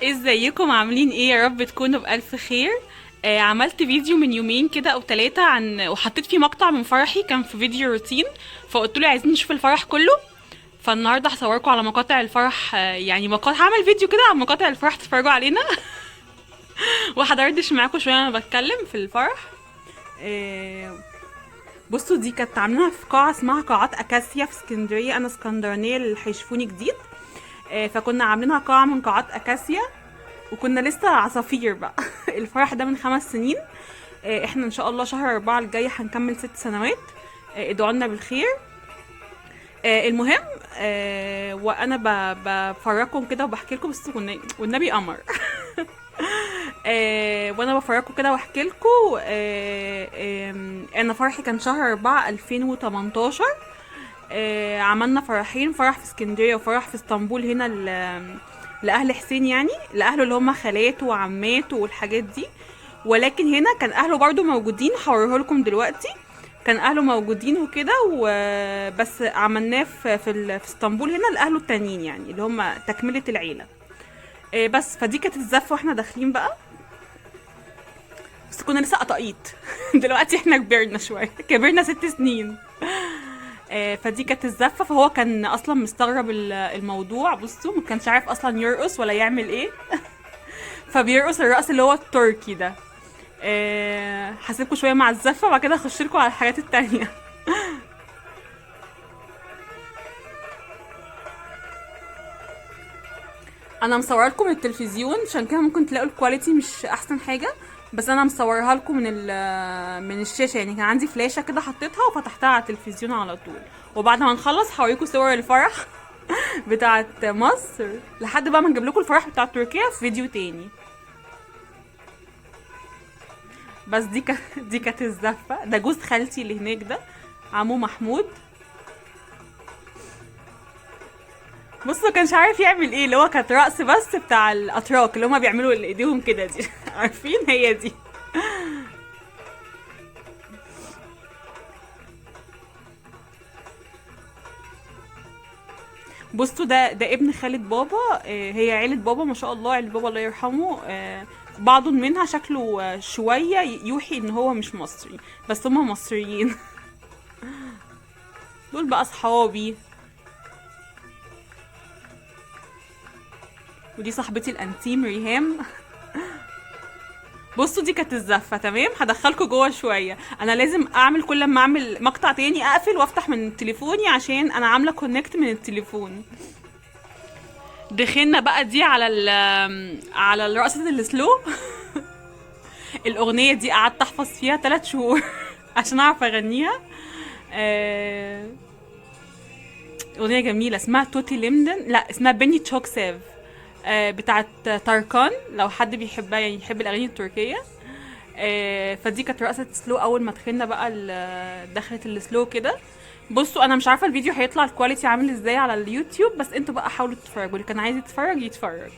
ازيكم عاملين ايه؟ يا رب تكونوا بألف خير. عملت فيديو من يومين كده او ثلاثة وحطيت فيه مقطع من فرحي، كان في فيديو روتين. فقلت له عايزين نشوف الفرح كله. فالنهارده هصوركم على مقاطع الفرح، يعني هعمل فيديو كده عن مقاطع الفرح تتفرجوا علينا. وهدردش معاكم شويه وانا بتكلم في الفرح. آه، بصوا، دي كانت عاملينها في قاعه اسمها قاعات اكاسيا في اسكندريه. انا اسكندرانيه اللي هيشوفوني جديد. فكنا عاملينها قاعه من قاعات اكاسيا، وكنا لسه عصافير بقى. الفرح ده من 5 سنين. احنا ان شاء الله شهر 4 الجاي هنكمل 6 سنوات. ادعوا لنا بالخير. المهم، وانا بفرجكم كده وبحكي لكم، بس والنبي قمر. وانا بفرجكم كده واحكي لكم. انا فرحي كان شهر 4 2018. عملنا فرحين، فرح في اسكندريه وفرح في اسطنبول هنا لاهل حسين، يعني لاهله اللي هم خالاته وعماته والحاجات دي. ولكن هنا كان اهله برضو موجودين، هوريه لكم دلوقتي. كان اهله موجودين وكده، وبس عملناه في اسطنبول هنا لاهله التانيين، يعني اللي هم تكمله العيله. بس فدي كانت الزفه واحنا داخلين بقى. بس كنا لسه قطاقيط. دلوقتي احنا كبرنا شويه، كبرنا 6 سنين. فدي كانت الزفه، فهو كان اصلا مستغرب الموضوع. بصوا، ما كانش عارف اصلا يرقص ولا يعمل ايه. فبيرقص الرقص اللي هو التركي ده. هسيبكم شويه مع الزفه، وبعد كده اخش لكم على الحاجات التانية. انا مصوره لكم من التلفزيون، عشان كده ممكن تلاقوا الكواليتي مش احسن حاجه. بس انا مصورها لكم من الشاشه، يعني كان عندي فلاشه كده حطيتها وفتحتها على التلفزيون على طول. وبعد ما نخلص هوريكم صور الفرح بتاعه مصر، لحد بقى ما نجيب لكم الفرح بتاع تركيا في فيديو تاني. بس دي كانت الزفه. ده جوز خالتي اللي هناك ده، عمو محمود. بصوا، كانش عارف يعمل ايه، اللي هو كانت رقص بس بتاع الاتراك اللي هما بيعملوا اللي ايديهم كده دي. عارفين؟ هي دي. بصوا، ده ابن خالة بابا. هي عيلة بابا ما شاء الله، عيلة بابا الله يرحمه. بعض منها شكله شوية يوحي ان هو مش مصري، بس هما مصريين. دول بقى صحابي. ودي صاحبتي الانتيم ريهام. بصوا، دي كانت الزفه. تمام، هدخلكوا جوه شويه. انا لازم اعمل كل ما اعمل مقطع تاني اقفل وافتح من تليفوني، عشان انا عامله كونكت من التليفون. دخلنا بقى دي على الرقصة السلو. الاغنيه دي قعدت احفظ فيها 3 شهور عشان اعرف اغنيها. آه، اغنيه جميله اسمها توتي ليمدن، لا اسمها بني تشوك سيف. بتاعت تاركان، لو حد بيحبها يعني يحب الاغاني التركيه. فدي كانت رقصة سلو. اول ما دخلنا بقى دخلت السلو كده. بصوا، انا مش عارفه الفيديو هيطلع الكواليتي عامل ازاي على اليوتيوب، بس انتوا بقى حاولوا تتفرجوا، اللي كان عايز يتفرج يتفرج.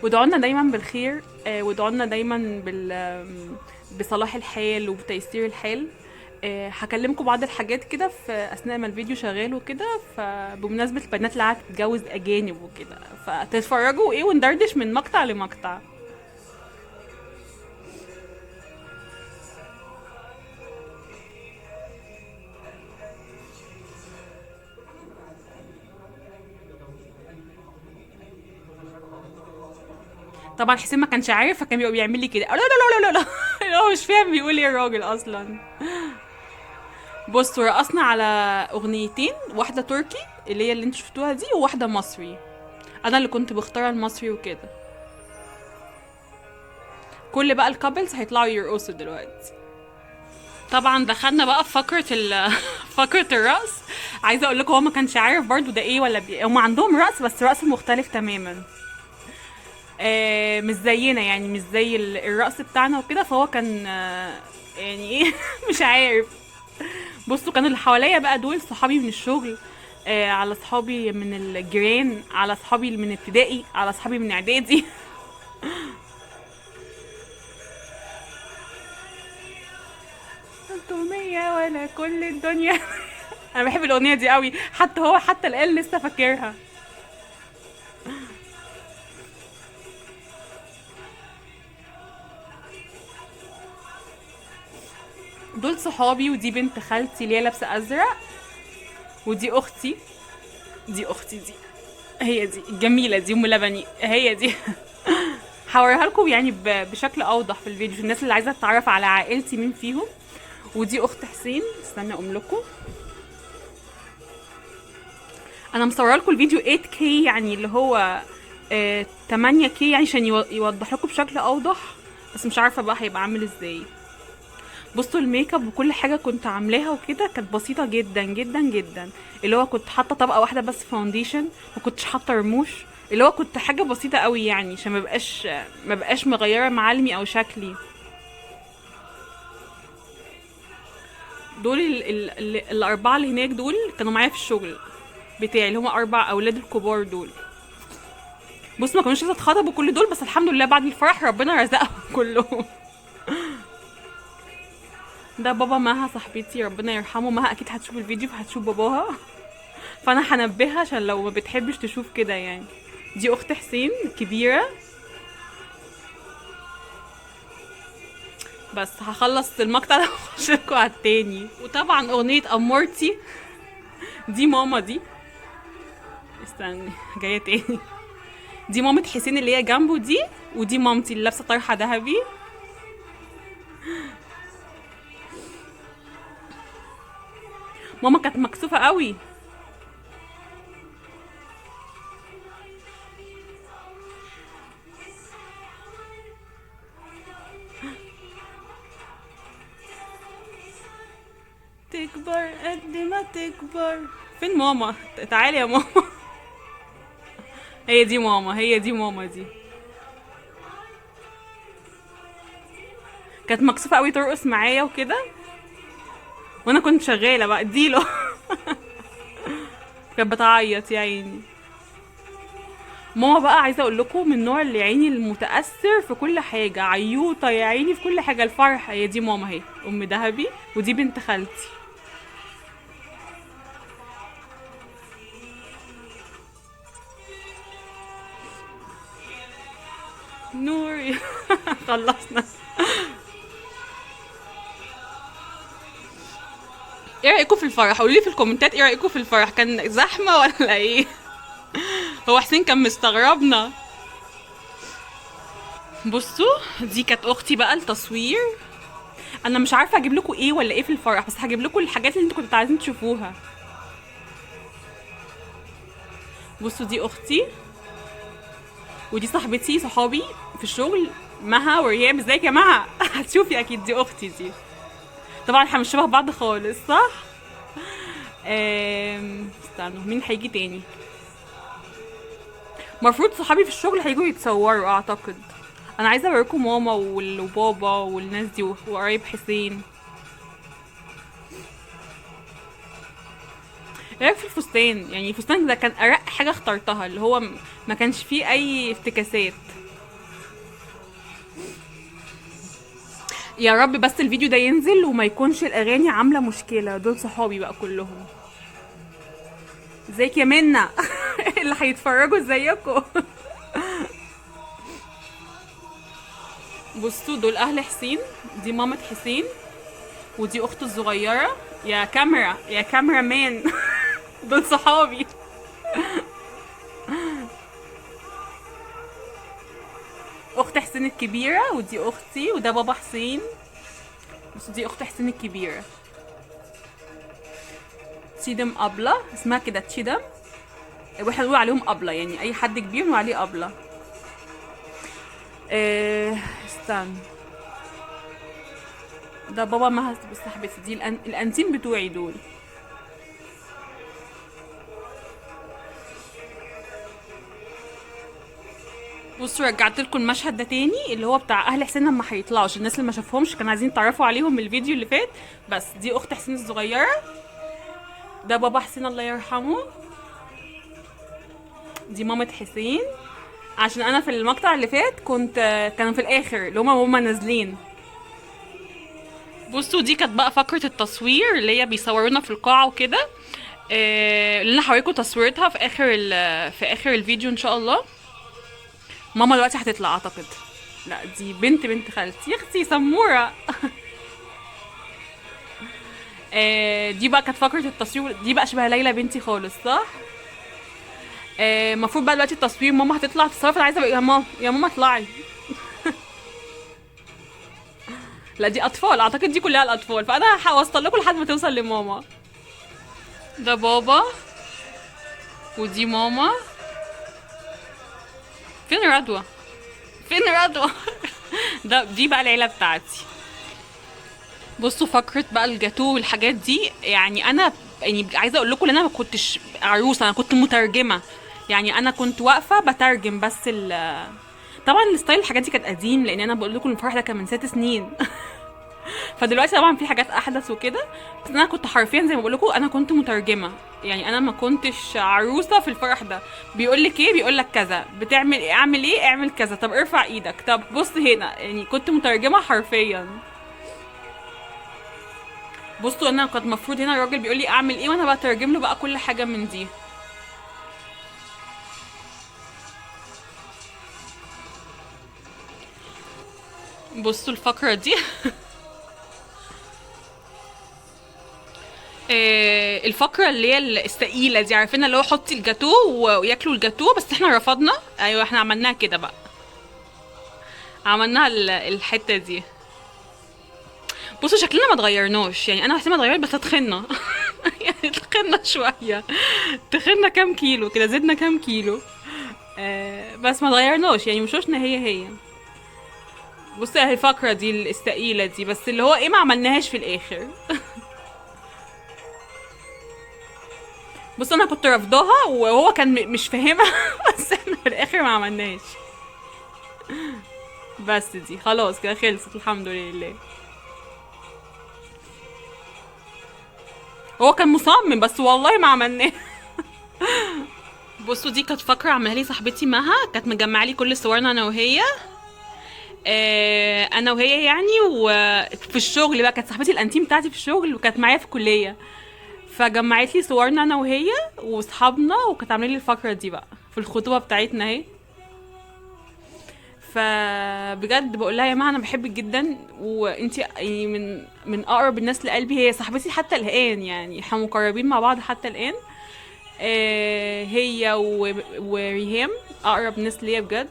وادعوا لنا دايما بالخير. وادعوا لنا دايما بصلاح الحال وبتيسير الحال. هكلمكم بعض الحاجات كده في اثناء ما الفيديو شغال وكده، فبمناسبه البنات اللي قاعده تتجوز اجانب وكده، فتتفرجوا ايه وندردش من مقطع لمقطع. طبعا حسين ما كانش عارف، فكان بيبقى بيعمل لي كده، لا لا لا لا لا لا. هو مش فاهم بيقول ايه الراجل اصلا. بصوا، رقصنا على اغنيتين، واحده تركي اللي هي اللي انتوا شفتوها دي، وواحده مصري. انا اللي كنت بختار المصري وكده. كل بقى الكابلز هيطلعوا يرقصوا دلوقتي. طبعا دخلنا بقى في فقره فقره الرقص. عايزه اقول لكم هو ما كانش عارف برضو ده ايه ولا هم عندهم رقص، بس رقص مختلف تماما. مش زينا، يعني مش زي الرقص بتاعنا وكده. فهو كان يعني ايه، مش عارف. بصوا، كانوا اللي حواليا بقى دول صحابي من الشغل. على صحابي من الجيران، على صحابي من ابتدائي، على صحابي من اعدادي. انتوا مية ولا كل الدنيا. انا بحب الاغنيه دي قوي، حتى الان لسه فاكرها. دول صحابي، ودي بنت خالتي اللي هي لابسه ازرق، ودي اختي. دي اختي دي، هي دي الجميله دي ام لبني، هي دي. هوريها لكم يعني بشكل اوضح في الفيديو، في الناس اللي عايزه تتعرف على عائلتي مين فيهم. ودي اخت حسين، استنى اقوم لكم. انا مصوره لكم الفيديو 8K يعني اللي هو 8K يعني عشان يوضح لكم بشكل اوضح، بس مش عارفه بقى هيبقى عامل ازاي. بصوا الميك اب وكل حاجه كنت عاملاها وكده كانت بسيطه جدا جدا جدا، اللي هو كنت حاطه طبقه واحده بس فاونديشن، ما كنتش حاطه رموش، اللي هو كنت حاجه بسيطه قوي يعني عشان ما بقاش مغيره معالمي او شكلي. دول الاربعه اللي هناك دول كانوا معايا في الشغل بتاعي، اللي هم 4 اولاد الكبار دول. بص ما كانوش لسه اتخطبوا كل دول، بس الحمد لله بعد الفرح ربنا رزقهم كلهم. ده بابا مها صاحبتي ربنا يرحمه، مها اكيد هتشوف الفيديو فهتشوف باباها، فانا هنبهها عشان لو ما بتحبش تشوف كده يعني. دي اخت حسين الكبيره. بس هخلص المقطع ده واخش لكم على التاني. وطبعا اغنيه امورتي دي ماما دي، استني جايه تاني. دي مامة حسين اللي هي جنبه دي، ودي مامتي اللي لابسه طرحه ذهبي. ماما كانت مكسوفه قوي. تكبر قد ما تكبر. فين ماما؟ تعالي يا ماما. هي دي ماما، هي دي ماما دي. كانت مكسوفه قوي ترقص معايا وكده، وانا كنت شغاله بقى اديله. كانت بتعيط يا عيني. ماما بقى عايزه اقول لكم من النوع اللي عيني المتاثر في كل حاجه، عيوطه يا عيني في كل حاجه. الفرح هي دي ماما اهي ام دهبي، ودي بنت خالتي. نوري. خلصنا. ايه رايكم في الفرح؟ قولوا لي في الكومنتات ايه رايكم في الفرح، كان زحمه ولا ايه؟ هو حسين كان مستغربنا. بصوا دي كانت اختي بقى التصوير. انا مش عارفه اجيب لكم ايه ولا ايه في الفرح، بس هجيب لكم الحاجات اللي انتوا كنتوا عايزين تشوفوها. بصوا دي اختي، ودي صاحبتي صحابي في الشغل مها وريام. ازيك يا مها؟ هتشوفي اكيد دي اختي دي. طبعا احنا مش شبه بعض خالص صح؟ استنوا مين هيجي تاني؟ المفروض صحابي في الشغل هيجوا يتصوروا اعتقد. انا عايزه اوريكم ماما وبابا والناس دي وقرايب حسين. ايه رايك في الفستان؟ يعني الفستان ده كان ارق حاجه اخترتها، اللي هو ما كانش فيه اي افتكاسات. يا رب بس الفيديو ده ينزل وما يكونش الاغاني عامله مشكله. دول صحابي بقى كلهم. ازيك يا منى؟ اللي هيتفرجوا ازيكم؟ بصوا دول اهل حسين، دي مامة حسين، ودي اخته الصغيره. يا كاميرا يا كاميرا مان. دول صحابي. اخت حسين الكبيره، ودي اختي، وده بابا حسين. بصوا دي اخت حسين الكبيره. تشيدم ابله، اسمها كده تشيدم، واحنا بنقول عليهم ابله يعني اي حد كبير بنقول عليه ابله. استنى، ده بابا مها صاحبتي دي الانتيم بتوعي دول. بصوا رجعت لكم المشهد ده تاني اللي هو بتاع اهل حسين لما هيطلعوا، عشان الناس اللي ما شافهمش كانوا عايزين تعرفوا عليهم من الفيديو اللي فات. بس دي اخت حسين الصغيره، ده بابا حسين الله يرحمه، دي مامة حسين. عشان انا في المقطع اللي فات كانوا في الاخر اللي هما نازلين. بصوا دي كانت بقى فقره التصوير اللي هي بيصورونا في القاعه وكده. اللي انا هوريكم تصويرتها في اخر الفيديو ان شاء الله. ماما دلوقتي هتطلع اعتقد. لا دي بنت خالتي، يا اختي سموره. دي بقى كانت فقرة التصوير، دي بقى شبه ليلى بنتي خالص صح. المفروض بقى دلوقتي التصوير ماما هتطلع تتصرف، انا عايزه بقى يا ماما يا ماما اطلعي. لا دي اطفال اعتقد، دي كلها الاطفال، فانا هوصل لكم لحد ما توصل لماما. ده بابا ودي ماما. فين رضوى؟ فين رضوى؟ دي بقى العيله بتاعتي. بصوا فقره بقى الجاتو والحاجات دي، يعني انا يعني عايزه اقول لكم ان انا ما كنتش عروسه، انا كنت مترجمه. يعني انا كنت واقفه بترجم بس طبعا الستايل الحاجات دي كانت قديم، لان انا بقول لكم الفرح ده كان من 6 سنين. فدلوقتي طبعا في حاجات احدث وكده، بس انا كنت حرفيا زي ما بقول لكم انا كنت مترجمه. يعني انا ما كنتش عروسه في الفرح ده. بيقول لك ايه، بيقول لك كذا، بتعمل ايه، اعمل ايه، اعمل كذا، طب ارفع ايدك، طب بص هنا، يعني كنت مترجمه حرفيا. بصوا انا كنت المفروض هنا الراجل بيقول لي اعمل ايه، وانا بترجم له بقى كل حاجه من دي. بصوا الفقره دي. الفقرة اللي هي الثقيلة دي، عارفين اللي هو حطي الجاتو وياكلوا الجاتو، بس احنا رفضنا. ايوه احنا عملناها كده بقى، عملناها الحتة دي. بصوا شكلنا ما اتغيرناش، يعني انا وحسين ما اتغيرت بس تخنا. يعني تخنا شوية، تخنا كام كيلو كده، زدنا كام كيلو. بس ما اتغيرناش، يعني وشوشنا هي. بصي اهي الفقرة دي الثقيلة دي، بس اللي هو ايه ما عملناهاش في الاخر. بص انا كنت رافضاها وهو كان مش فاهمها. بس احنا في الاخر ما عملناش. بس دي خلاص كده خلصت الحمد لله. هو كان مصمم بس والله ما عملناه. بصوا دي كانت فقره عملها لي صاحبتي مها، كانت مجمعه لي كل صورنا انا وهي. انا وهي يعني، وفي الشغل بقى كانت صاحبتي الانتيم بتاعتي في الشغل، وكانت معايا في الكليه. فجمعت لي صورنا انا وهي واصحابنا، وكانت عامله لي الفقره دي بقى في الخطوبه بتاعتنا اهي. فبجد بقول لها يا جماعه انا بحبك جدا، وانتي يعني من اقرب الناس لقلبي، هي صاحبتي حتى الان، يعني احنا مقربين مع بعض حتى الان. هي وريهام اقرب ناس ليا بجد.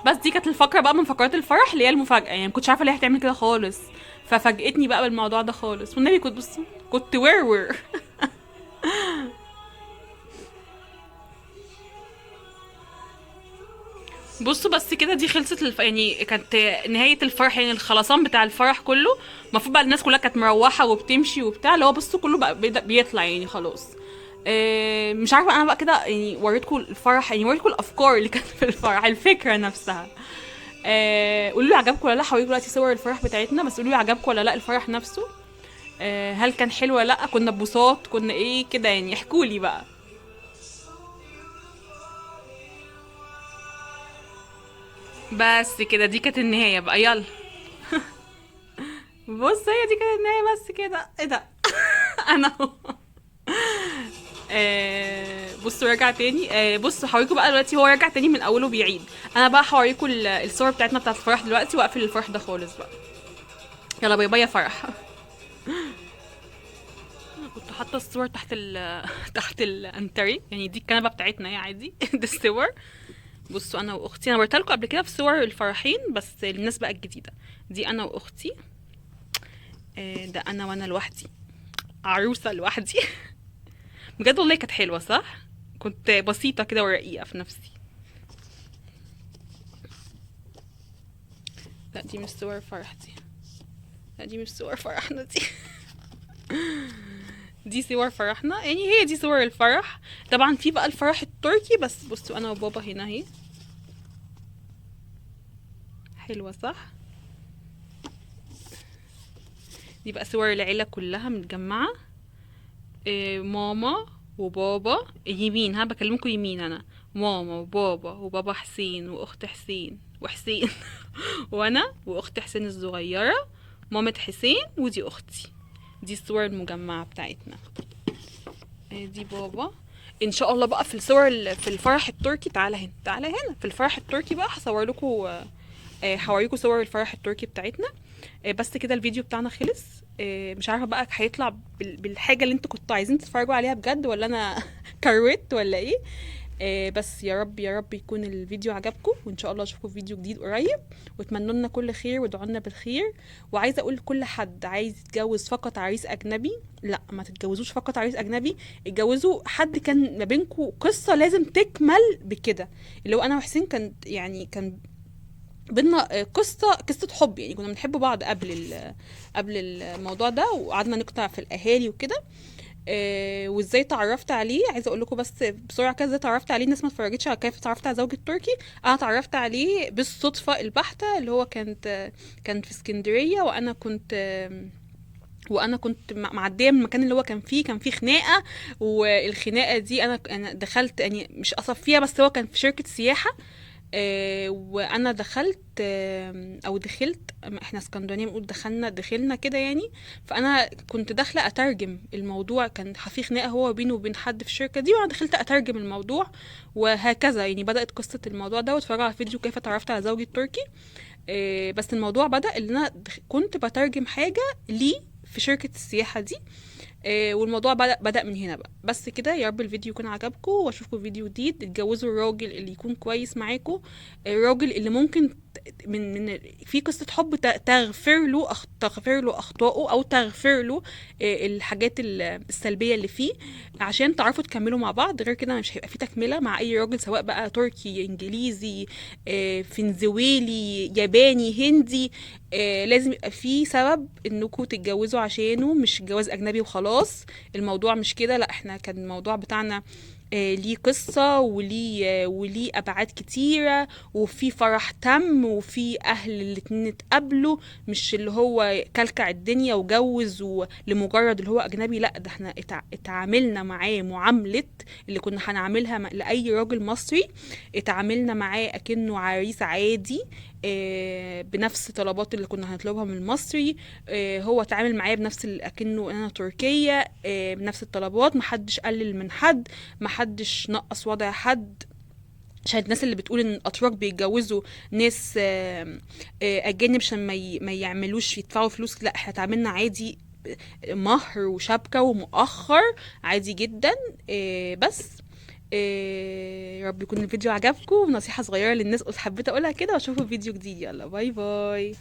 بس دي كانت الفقره بقى من فقرات الفرح اللي هي المفاجاه، يعني ما كنتش عارفه ليه هتعمل كده خالص. ففاجئتني بقى بالموضوع ده خالص، والنبي كنت بص كنت ور. بصوا بس كده دي خلصت يعني كانت نهاية الفرح، يعني الخلصان بتاع الفرح كله. المفروض بقى الناس كلها كانت مروحة وبتمشي وبتاع، اللي هو بصوا كله بقى بيطلع يعني خلاص. مش عارفة انا بقى كده، يعني وريتكم الفرح، يعني وريتكم الافكار اللي كانت في الفرح، الفكرة نفسها. قولوا لي عجبكم ولا لا، هوريكم دلوقتي صور الفرح بتاعتنا، بس قولوا لي عجبكم ولا لا الفرح نفسه. هل كان حلو ولا لا، كنا ببساط، كنا ايه كده، يعني احكوا لي بقى. بس كده دي كانت النهاية بقى، يلا. بص هي دي كانت النهاية بس كده، ايه ده. انا بصوا رجع تاني. بصوا هوريكم بقى دلوقتي، هو رجع تاني من اوله بيعيد. انا بقى هوريكم الصور بتاعتنا بتاعت الفرح دلوقتي، واقفل الفرح ده خالص بقى. يلا باي باي يا فرح. كنت حاطه الصور تحت تحت الانتري، يعني دي الكنبه بتاعتنا هي عادي. دي الصور. بصوا انا واختي، انا وريتها لكم قبل كده في صور الفرحين، بس للناس بقى الجديده. دي انا واختي. ده انا وانا لوحدي، عروسه لوحدي. بجد والله كانت حلوه صح، كنت بسيطه كده ورقيقه في نفسي. لا دي مش صور فرح دي، لا دي مش صور فرحنا دي. دي صور فرحنا، يعني هي دي صور الفرح. طبعا في بقى الفرح التركي، بس بصوا انا وبابا هنا اهي. حلوه صح. دي بقى صور العيله كلها متجمعه. ماما وبابا يمين، ها بكلمكم يمين، انا ماما وبابا وبابا حسين واخت حسين وحسين. وانا واخت حسين الصغيره، مامة حسين، ودي اختي. دي الصور المجمعه بتاعتنا. دي بابا. ان شاء الله بقى في الصور في الفرح التركي، تعالى هنا تعالى هنا، في الفرح التركي بقى هصور لكم هوريكم صور الفرح التركي بتاعتنا. بس كده الفيديو بتاعنا خلص. مش عارفه بقى هيطلع بالحاجه اللي انتوا كنتوا عايزين تتفرجوا عليها بجد، ولا انا كروت ولا ايه. بس يا رب يا رب يكون الفيديو عجبكم، وان شاء الله اشوفكم في فيديو جديد قريب. واتمنوا لنا كل خير وادعوا لنا بالخير. وعايزه اقول لكل حد عايز يتجوز فقط عريس اجنبي، لا ما تتجوزوش فقط عريس اجنبي، اتجوزوا حد كان ما بينكم قصه لازم تكمل بكده. اللي هو انا وحسين كان بينا قصه حب، يعني كنا بنحب بعض قبل الموضوع ده، وقعدنا نقطع في الاهالي وكده. وازاي تعرفت عليه، عايزه اقول لكم بس بسرعه كده ازاي تعرفت عليه. الناس ما اتفرجتش على كيف تعرفت على زوجي التركي. انا اتعرفت عليه بالصدفه البحته، اللي هو كانت في اسكندريه، وانا كنت معديه من المكان اللي هو كان فيه خناقه. والخناقه دي انا دخلت، يعني مش اصفيها، بس هو كان في شركه سياحه. وانا دخلت، او دخلت، احنا اسكندرانيه بنقول دخلنا كده يعني. فانا كنت داخله اترجم الموضوع، كان في خناقه هو بينه وبين حد في الشركه دي، وانا دخلت اترجم الموضوع. وهكذا يعني بدات قصه الموضوع ده. واتفرجوا على فيديو كيف اتعرفت على زوجي التركي. بس الموضوع بدأ ان انا كنت بترجم حاجه ليه في شركه السياحه دي. والموضوع بدأ من هنا بقى. بس كده، يا رب الفيديو يكون عجبكم، واشوفكم فيديو جديد. اتجوزوا الراجل اللي يكون كويس معاكم، الراجل اللي ممكن من في قصة حب تغفر له اخطائه، او تغفر له الحاجات السلبية اللي فيه، عشان تعرفوا تكملوا مع بعض. غير كده مش هيبقى في تكملة مع اي راجل، سواء بقى تركي، انجليزي، فنزويلي، ياباني، هندي. لازم يبقى في سبب انكم تتجوزوا عشانه، مش جواز اجنبي وخلاص. الموضوع مش كده، لا احنا كان الموضوع بتاعنا ليه قصة، وليه أبعاد كتيرة، وفي فرح تم، وفي أهل الاتنين اتقابلوا، مش اللي هو كلكع الدنيا وجوز لمجرد اللي هو أجنبي. لا، ده احنا اتعاملنا معاه معاملة اللي كنا هنعملها لأي راجل مصري. اتعاملنا معاه أكنه عريس عادي، بنفس طلبات اللي كنا هنطلبها من المصري. هو اتعامل معايا بنفس اكنه انا تركية، بنفس الطلبات. محدش قلل من حد، محدش نقص وضع حد. عشان الناس اللي بتقول ان الاتراك بيتجوزوا ناس اجانب عشان ما يعملوش يدفعوا فلوس، لا احنا اتعاملنا عادي، مهر وشبكة ومؤخر، عادي جدا. بس يا رب يكون الفيديو عجبكم. نصيحة صغيرة للناس قلت حبيت اقولها كده، واشوفكم في فيديو جديد. يلا باي باي.